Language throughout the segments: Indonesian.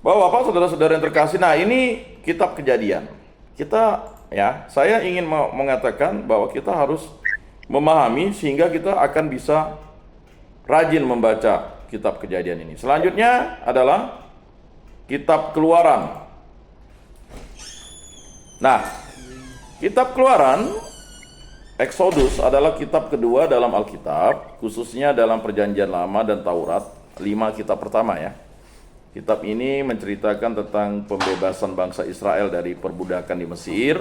Bapak-bapak, saudara-saudara yang terkasih, nah ini kitab Kejadian. Saya ingin mengatakan bahwa kita harus memahami sehingga kita akan bisa rajin membaca kitab Kejadian ini. Selanjutnya adalah kitab Keluaran. Nah, kitab Keluaran, Exodus adalah kitab kedua dalam Alkitab, khususnya dalam Perjanjian Lama dan Taurat, 5 kitab pertama ya. Kitab ini menceritakan tentang pembebasan bangsa Israel dari perbudakan di Mesir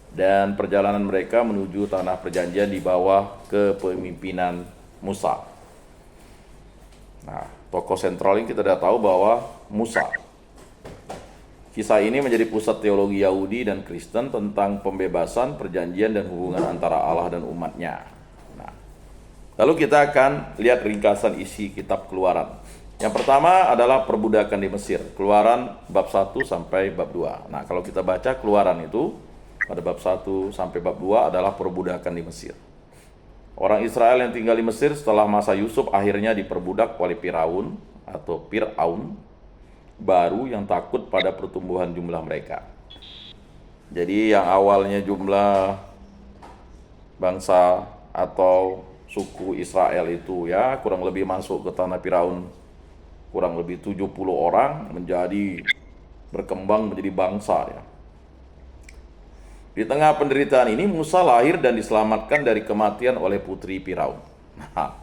dan perjalanan mereka menuju tanah perjanjian di bawah kepemimpinan Musa. Nah, tokoh sentral ini kita sudah tahu bahwa Musa. Kisah ini menjadi pusat teologi Yahudi dan Kristen tentang pembebasan, perjanjian, dan hubungan antara Allah dan umatnya. Nah, lalu kita akan lihat ringkasan isi kitab Keluaran. Yang pertama adalah perbudakan di Mesir, Keluaran bab 1 sampai bab 2. Nah, kalau kita baca Keluaran itu, pada bab 1 sampai bab 2 adalah perbudakan di Mesir. Orang Israel yang tinggal di Mesir setelah masa Yusuf akhirnya diperbudak oleh Firaun atau Fir'aun baru yang takut pada pertumbuhan jumlah mereka. Jadi yang awalnya jumlah bangsa atau suku Israel itu ya kurang lebih masuk ke tanah Firaun kurang lebih 70 orang menjadi berkembang menjadi bangsa ya. Di tengah penderitaan ini Musa lahir dan diselamatkan dari kematian oleh putri Firaun. Nah,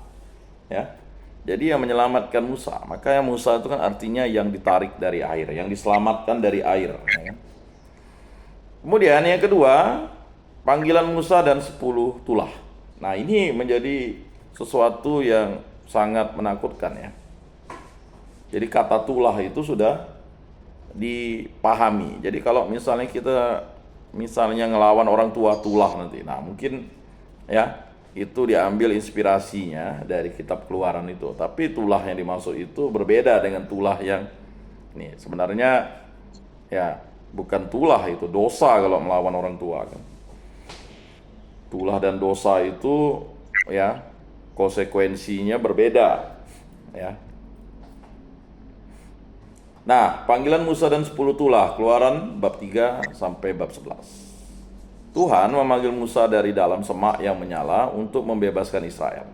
ya. Jadi yang menyelamatkan Musa, makanya Musa itu kan artinya yang ditarik dari air, yang diselamatkan dari air. Ya. Kemudian yang kedua, panggilan Musa dan 10 tulah. Nah ini menjadi sesuatu yang sangat menakutkan ya. Jadi kata tulah itu sudah dipahami. Jadi kalau misalnya kita ngelawan orang tua tulah nanti, nah mungkin ya itu diambil inspirasinya dari kitab Keluaran itu. Tapi tulah yang dimaksud itu berbeda dengan tulah yang ini sebenarnya ya bukan tulah, itu dosa kalau melawan orang tua kan. Tulah dan dosa itu ya konsekuensinya berbeda ya. Nah, panggilan Musa dan 10 tulah, Keluaran bab 3 sampai bab 11. Tuhan memanggil Musa dari dalam semak yang menyala untuk membebaskan Israel.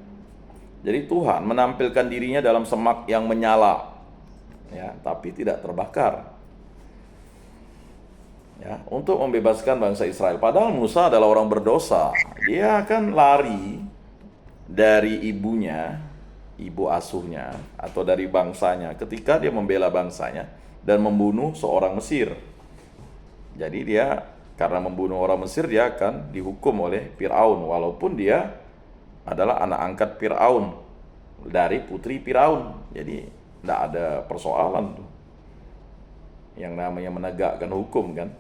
Jadi Tuhan menampilkan dirinya dalam semak yang menyala, ya, tapi tidak terbakar. Ya, untuk membebaskan bangsa Israel. Padahal Musa adalah orang berdosa. Dia akan lari dari ibunya, ibu asuhnya, atau dari bangsanya ketika dia membela bangsanya dan membunuh seorang Mesir. Jadi dia karena membunuh orang Mesir dia akan dihukum oleh Fir'aun walaupun dia adalah anak angkat Fir'aun dari putri Fir'aun. Jadi tidak ada persoalan tuh. Yang namanya menegakkan hukum kan.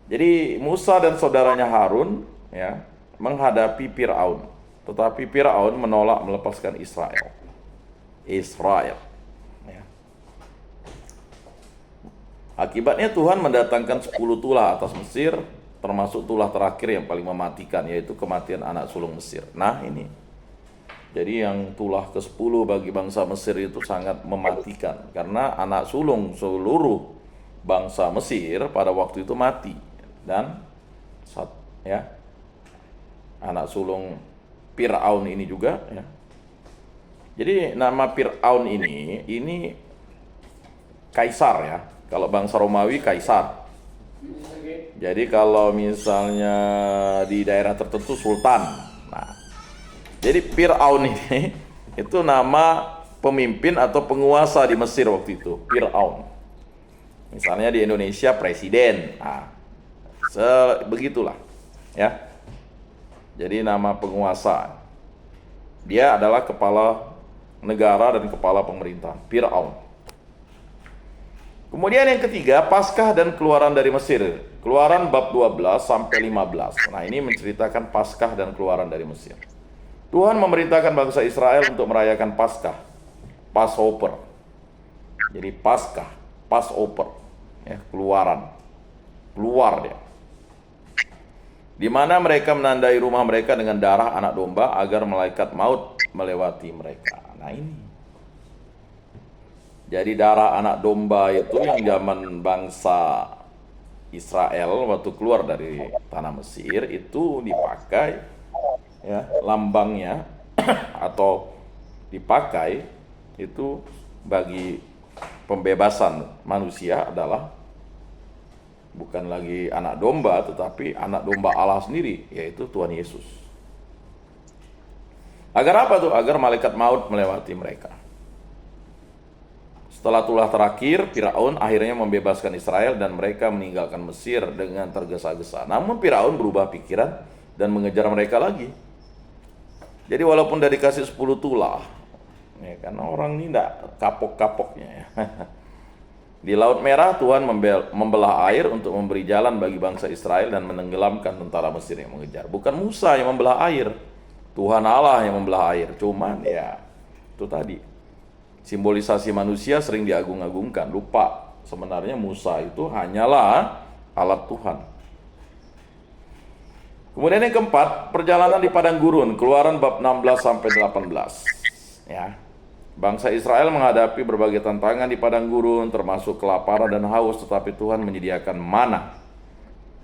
Jadi Musa dan saudaranya Harun ya menghadapi Fir'aun. Tetapi Fir'aun menolak melepaskan Israel. Ya. Akibatnya Tuhan mendatangkan 10 tulah atas Mesir, termasuk tulah terakhir yang paling mematikan, yaitu kematian anak sulung Mesir. Nah ini, jadi yang tulah ke-10 bagi bangsa Mesir itu sangat mematikan, karena anak sulung seluruh bangsa Mesir pada waktu itu mati. Dan ya, anak sulung Fir'aun ini juga ya. Jadi nama Fir'aun ini kaisar ya. Kalau bangsa Romawi kaisar. Jadi kalau misalnya di daerah tertentu sultan. Nah, jadi Fir'aun ini itu nama pemimpin atau penguasa di Mesir waktu itu, Fir'aun. Misalnya di Indonesia presiden. Nah, begitulah ya. Jadi nama penguasa. Dia adalah kepala negara dan kepala pemerintah, Fir'aun. Kemudian yang ketiga, Paskah dan keluaran dari Mesir. Keluaran bab 12 sampai 15. Nah, ini menceritakan Paskah dan keluaran dari Mesir. Tuhan memerintahkan bangsa Israel untuk merayakan Paskah, Passover. Jadi Paskah, Passover, ya, keluaran. Keluar dia. Di mana mereka menandai rumah mereka dengan darah anak domba agar malaikat maut melewati mereka. Nah ini. Jadi darah anak domba itu yang zaman bangsa Israel waktu keluar dari tanah Mesir itu dipakai, ya, lambangnya atau dipakai itu bagi pembebasan manusia adalah bukan lagi anak domba, tetapi anak domba Allah sendiri, yaitu Tuhan Yesus. Agar apa tuh? Agar malaikat maut melewati mereka. Setelah tulah terakhir, Firaun akhirnya membebaskan Israel dan mereka meninggalkan Mesir dengan tergesa-gesa. Namun Firaun berubah pikiran dan mengejar mereka lagi. Jadi walaupun udah dikasih 10 tulah, ya kan, orang ini enggak kapok-kapoknya ya. Di Laut Merah Tuhan membelah air untuk memberi jalan bagi bangsa Israel dan menenggelamkan tentara Mesir yang mengejar. Bukan Musa yang membelah air, Tuhan Allah yang membelah air. Cuman ya itu tadi, simbolisasi manusia sering diagung-agungkan, lupa sebenarnya Musa itu hanyalah alat Tuhan. Kemudian yang keempat, perjalanan di padang gurun, Keluaran bab 16 sampai 18. Ya. Bangsa Israel menghadapi berbagai tantangan di padang gurun, termasuk kelaparan dan haus, tetapi Tuhan menyediakan mana.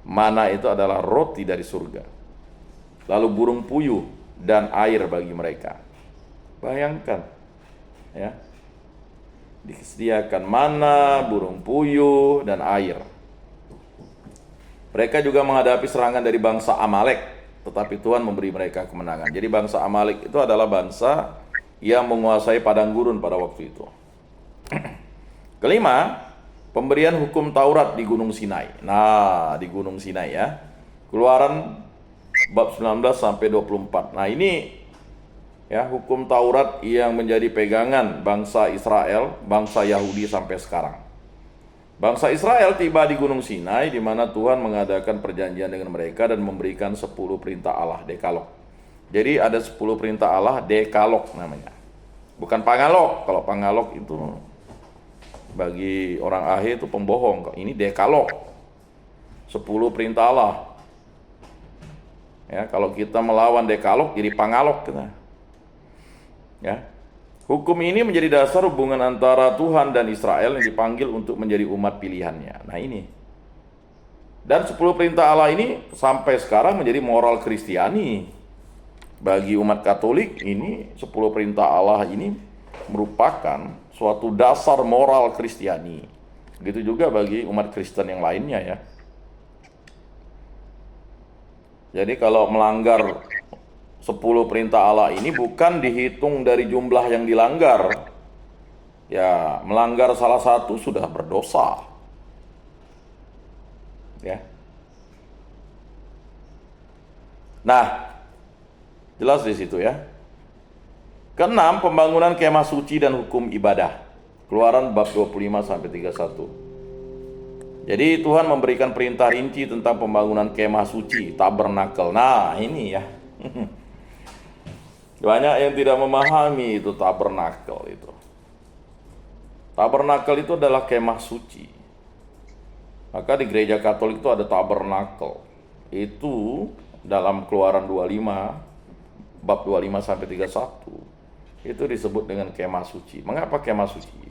Mana itu adalah roti dari surga. Lalu burung puyuh dan air bagi mereka. Bayangkan, ya. Disediakan mana, burung puyuh, dan air. Mereka juga menghadapi serangan dari bangsa Amalek, tetapi Tuhan memberi mereka kemenangan. Jadi bangsa Amalek itu adalah bangsa yang menguasai padang gurun pada waktu itu. Kelima, pemberian hukum Taurat di Gunung Sinai. Nah, di Gunung Sinai ya. Keluaran bab 19 sampai 24. Nah, ini ya hukum Taurat yang menjadi pegangan bangsa Israel, bangsa Yahudi sampai sekarang. Bangsa Israel tiba di Gunung Sinai di mana Tuhan mengadakan perjanjian dengan mereka dan memberikan 10 perintah Allah, Dekalog. Jadi ada 10 perintah Allah, Dekalog namanya. Bukan Pangalog. Kalau Pangalog itu bagi orang Ahe itu pembohong. Ini Dekalog. 10 perintah Allah. Ya, kalau kita melawan Dekalog jadi Pangalog kita. Ya. Hukum ini menjadi dasar hubungan antara Tuhan dan Israel yang dipanggil untuk menjadi umat pilihannya. Nah ini. Dan 10 perintah Allah ini sampai sekarang menjadi moral Kristiani. Bagi umat Katolik ini 10 perintah Allah ini merupakan suatu dasar moral Kristiani. Begitu juga bagi umat Kristen yang lainnya ya. Jadi kalau melanggar 10 perintah Allah ini bukan dihitung dari jumlah yang dilanggar. Ya, melanggar salah satu sudah berdosa. Ya. Nah, jelas di situ ya. Keenam, pembangunan kemah suci dan hukum ibadah. Keluaran bab 25 sampai 31. Jadi Tuhan memberikan perintah rinci tentang pembangunan kemah suci, tabernakel. Nah, ini ya. Banyak yang tidak memahami itu tabernakel itu. Tabernakel itu adalah kemah suci. Maka di gereja Katolik itu ada tabernakel. Itu dalam Keluaran 25 bab 25 sampai 31 itu disebut dengan kemah suci. Mengapa kemah suci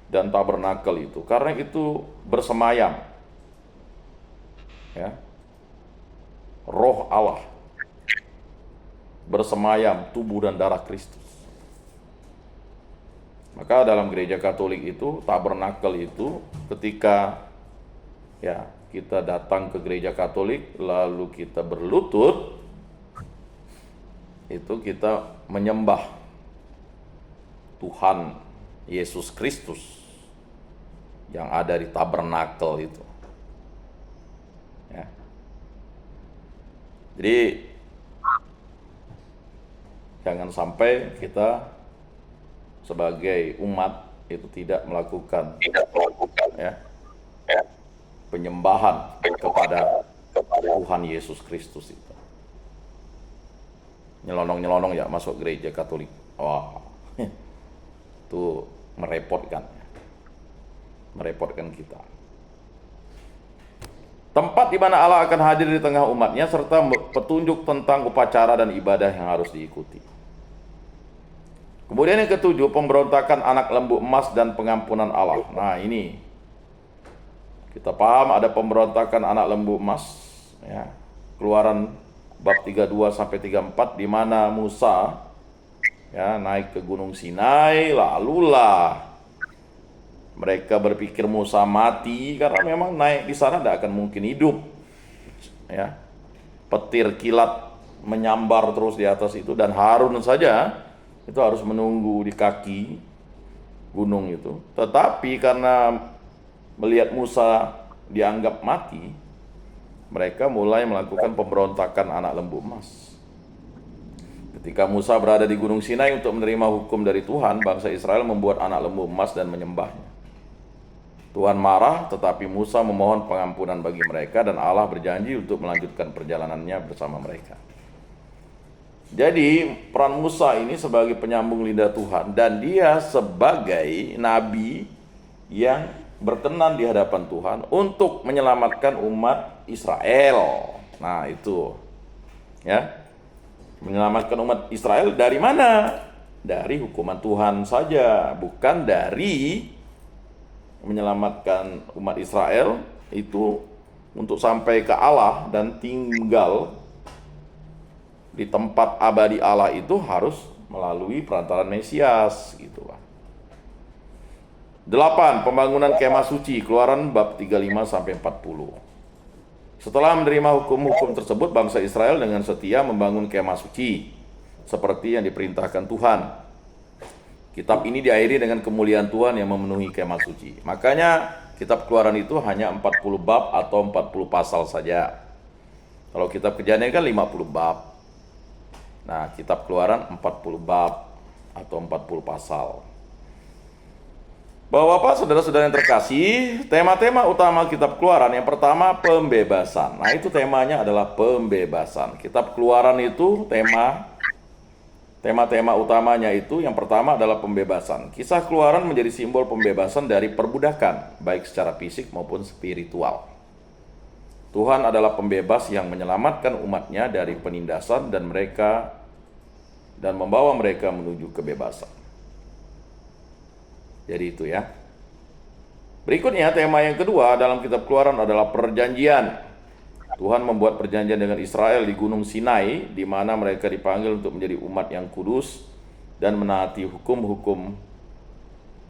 dan tabernakel itu? Karena itu bersemayam, ya, Roh Allah bersemayam, tubuh dan darah Kristus. Maka dalam gereja Katolik itu tabernakel itu ketika ya kita datang ke gereja Katolik lalu kita berlutut, itu kita menyembah Tuhan Yesus Kristus yang ada di tabernakel itu. Ya. Jadi jangan sampai kita sebagai umat itu tidak melakukan ya, penyembahan kepada Tuhan Yesus Kristus itu. Nyelonong-nyelonong ya masuk gereja Katolik. Wah, itu merepotkan kita. Tempat di mana Allah akan hadir di tengah umatnya serta petunjuk tentang upacara dan ibadah yang harus diikuti. Kemudian yang ketujuh, pemberontakan anak lembu emas dan pengampunan Allah. Nah ini, kita paham ada pemberontakan anak lembu emas, ya. Keluaran bab 32 sampai 34, di mana Musa ya naik ke Gunung Sinai, lalulah mereka berpikir Musa mati karena memang naik di sana tidak akan mungkin hidup. Ya. Petir kilat menyambar terus di atas itu, dan Harun saja itu harus menunggu di kaki gunung itu. Tetapi karena melihat Musa dianggap mati, mereka mulai melakukan pemberontakan anak lembu emas. Ketika Musa berada di Gunung Sinai untuk menerima hukum dari Tuhan, bangsa Israel membuat anak lembu emas dan menyembahnya. Tuhan marah, tetapi Musa memohon pengampunan bagi mereka, dan Allah berjanji untuk melanjutkan perjalanannya bersama mereka. Jadi peran Musa ini sebagai penyambung lidah Tuhan, dan dia sebagai nabi yang berkenan di hadapan Tuhan untuk menyelamatkan umat Israel. Nah itu, ya, menyelamatkan umat Israel dari mana? Dari hukuman Tuhan saja, bukan dari menyelamatkan umat Israel itu untuk sampai ke Allah dan tinggal di tempat abadi Allah, itu harus melalui perantaran Mesias, gitu Pak. 8. Pembangunan kemah suci, Keluaran bab 35 sampai 40. Setelah menerima hukum-hukum tersebut, bangsa Israel dengan setia membangun kemah suci seperti yang diperintahkan Tuhan. Kitab ini diakhiri dengan kemuliaan Tuhan yang memenuhi kemah suci. Makanya kitab Keluaran itu hanya 40 bab atau 40 pasal saja. Kalau kitab Kejadian kan 50 bab. Nah, kitab Keluaran 40 bab atau 40 pasal. Bapak-bapak, saudara-saudara yang terkasih, tema-tema utama kitab Keluaran yang pertama pembebasan. Nah, itu temanya adalah pembebasan. Kitab Keluaran itu tema-tema utamanya itu yang pertama adalah pembebasan. Kisah Keluaran menjadi simbol pembebasan dari perbudakan, baik secara fisik maupun spiritual. Tuhan adalah pembebas yang menyelamatkan umatnya dari penindasan dan membawa mereka menuju kebebasan. Jadi itu ya. Berikutnya tema yang kedua dalam kitab Keluaran adalah perjanjian. Tuhan membuat perjanjian dengan Israel di Gunung Sinai, di mana mereka dipanggil untuk menjadi umat yang kudus dan menaati hukum-hukum